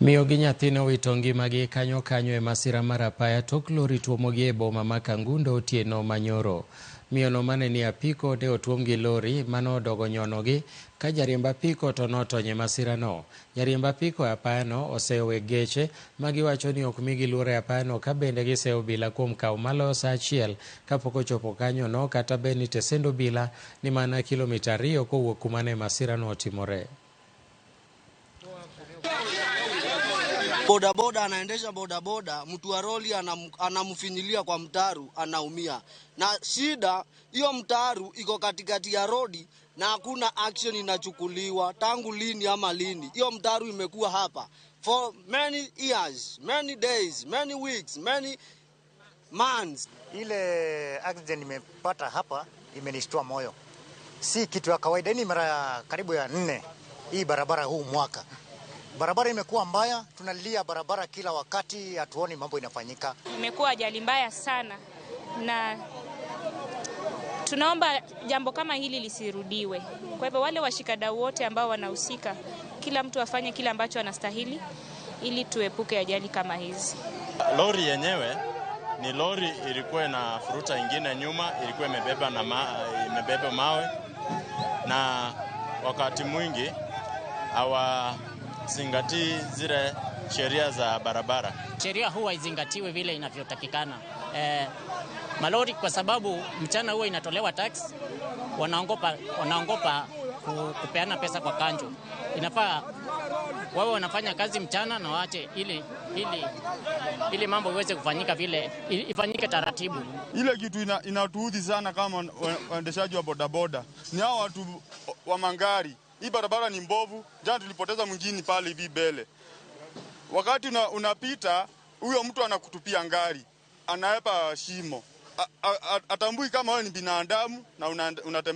Miyo gi nyathino wito ngimagi kanyo e masira mar apaya tok lori tuomogi e boma ma Kangundo otieno manyoro. Miyono mane ni apiko ne otuom gi lori mano odogo nyonogi ka jariemb apiko to notony e masirano. Jariemb apiko e apayano osewe geche ma giwacho ni ok migi luoro e apayano ka bende gisewo obila kuom kawo maloyo sa achiel kapok ochopo kanyono, kata bed ni tesend obila ni mana kilomita 2 kowuok kuma ne masirano otimore. Bodaboda anaendesha bodaboda, mtu wa roli anamfinyilia kwa mtaru, anaumia. Na shida hiyo mtaru iko katikati ya rodi na hakuna action inachukuliwa. Tangu lini ama lini hiyo mtaru imekuwa hapa for many years, many days, many weeks, many months. Ile accident nimepata hapa imenishtua moyo. Si kitu ya kawaida, ni mara karibu ya 4 hii barabara huu mwaka. Barabara imekuwa mbaya, tunalilia barabara kila wakati, hatuoni mambo inafanyika. Imekuwa ajali mbaya sana na tunaomba jambo kama hili lisirudiwe. Kwa hivyo wale washikadau wote ambao wanahusika, kila mtu afanye kila ambacho anastahili ili tuepuke ajali kama hizi. Lori yenyewe ni lori ilikuwa na furuta ingine nyuma, ilikuwa imebeba mawe, na wakati mwingi hawazingatii zile sheria za barabara. Sheria huwa izingatiwe vile inavyotakikana. Malori kwa sababu mchana huwa inatolewa tax, wanaongopa kupeana pesa kwa kanjo. Inafaa wao wanafanya kazi mchana na waache ili mambo iweze kufanyika vile ifanyike taratibu. Ile kitu inatuudhi sana kama waendeshaji wa bodaboda ni hao watu wa mangari. Hii barabara ni mbovu. Jana tulipoteza mwingine pale hivi mbele. Wakati unapita, huyo mtu anakutupia ngari, anaepa shimo. Atambui kama wewe ni binadamu na unatembea